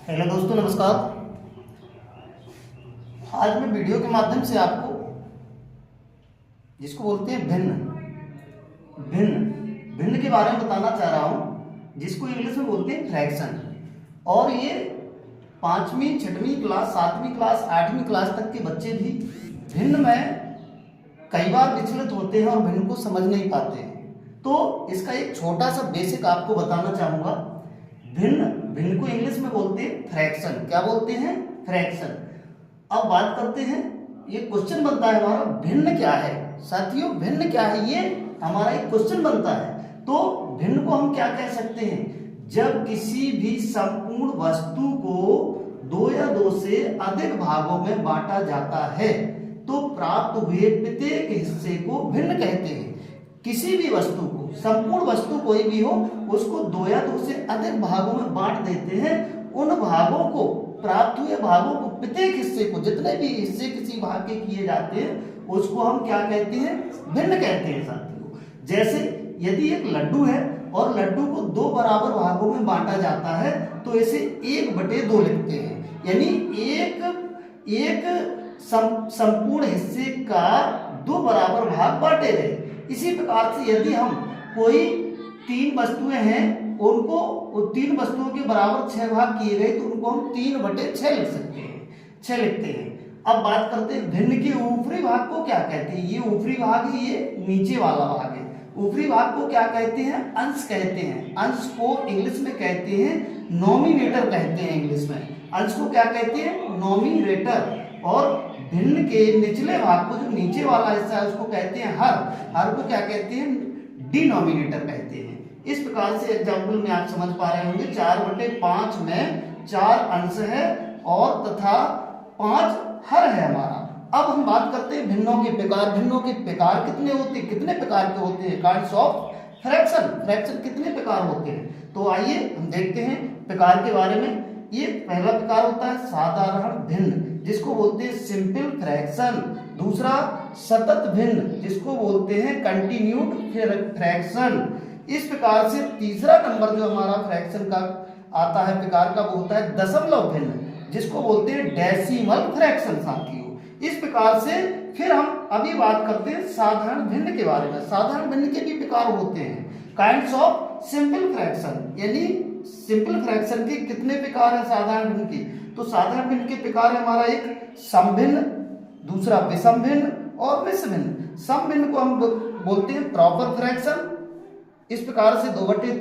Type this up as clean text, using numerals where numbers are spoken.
Hello दोस्तों, नमस्कार। आज मैं वीडियो के माध्यम से आपको जिसको बोलते हैं भिन्न भिन्न भिन्न के बारे में बताना चाह रहा हूँ, जिसको इंग्लिश में बोलते हैं फ्रैक्शन। और ये 5वीं 6वीं क्लास 7वीं क्लास 8वीं क्लास तक के बच्चे भी भिन्न में कई बार विचलित होते हैं और भिन्न को समझ नहीं पाते हैं। तो इसका एक छोटा सा बेसिक आपको बताना चाहूँगा। भिन्न भिन्न को इंग्लिश में बोलते हैं फ्रैक्शन। क्या बोलते हैं? फ्रैक्शन। अब बात करते हैं, ये क्वेश्चन बनता है हमारा, भिन्न क्या है साथियों? भिन्न क्या है, ये हमारा एक क्वेश्चन बनता है। तो भिन्न को हम क्या कह सकते हैं? जब किसी भी संपूर्ण वस्तु को दो या दो से अधिक भागों में बांटा जाता है तो प्राप्त हुए प्रत्येक हिस्से को भिन्न कहते हैं। किसी भी वस्तु को, संपूर्ण वस्तु कोई भी हो, उसको दो या दो से अधिक भागों में बांट देते हैं। उन भागों को, प्राप्त हुए भागों को, प्रत्येक हिस्से को, जितने भी हिस्से किसी भाग के किए जाते हैं उसको हम क्या कहते हैं? भिन्न कहते हैं साथियों। जैसे यदि एक लड्डू है और लड्डू को दो बराबर भागों में बांटा जाता है तो इसे 1/2 लिखते हैं, यानी एक संपूर्ण हिस्से का दो बराबर भाग बांटे गए। इसी प्रकार से यदि हम कोई 3 वस्तुएं हैं, उनको 3 वस्तुओं के बराबर 6 भाग किए गए तो उनको हम 3/6 लिख सकते हैं, 6 लिखते हैं। अब बात करते हैं भिन्न के ऊपरी भाग को क्या कहते हैं। ये ऊपरी भाग है, ये नीचे वाला भाग है। ऊपरी भाग को क्या कहते हैं? अंश कहते हैं। अंश को इंग्लिश में कहते हैं नॉमिनेटर कहते हैं। इंग्लिश में अंश को क्या कहते हैं? नॉमिनेटर। और भिन्न के निचले भाग को, जो नीचे वाला हिस्सा है, उसको कहते हैं हर। हर को क्या कहते हैं? डिनोमिनेटर कहते हैं। इस प्रकार से एग्जाम्पल में आप समझ पा रहे होंगे। 4/5 में 4 अंश है और तथा 5 हर है हमारा। अब हम बात करते हैं भिन्नों के प्रकार। भिन्नों के प्रकार कितने होते हैं? कितने प्रकार के होते हैं? Kinds of fraction. फ्रैक्शन कितने प्रकार होते हैं? तो आइए हम देखते हैं प्रकार के बारे में। ये पहला प्रकार होता है साधारण भिन्न, जिसको बोलते हैं सिंपल फ्रैक्शन। दूसरा सतत भिन्न, जिसको बोलते हैं कंटिन्यूड फ्रैक्शन। इस प्रकार से तीसरा नंबर जो हमारा फ्रैक्शन का आता है प्रकार का, वो होता है दशमलव भिन्न, जिसको बोलते हैं डेसिमल फ्रैक्शन साथियों। इस प्रकार से फिर हम अभी बात करते हैं साधारण भिन्न के बारे में। साधारण भिन्न के भी प्रकार होते हैं, काइंड्स ऑफ सिंपल फ्रैक्शन। यानी सिंपल फ्रैक्शन के कितने प्रकार है साधारण भिन्न की? तो साधारण भिन्न के प्रकार है हमारा एक समभिन्न, दूसरा विषम भिन्न और मिश्र भिन्न। सम भिन्न को हम बोलते हैं प्रॉपर फ्रैक्शन। इस प्रकार से 2/3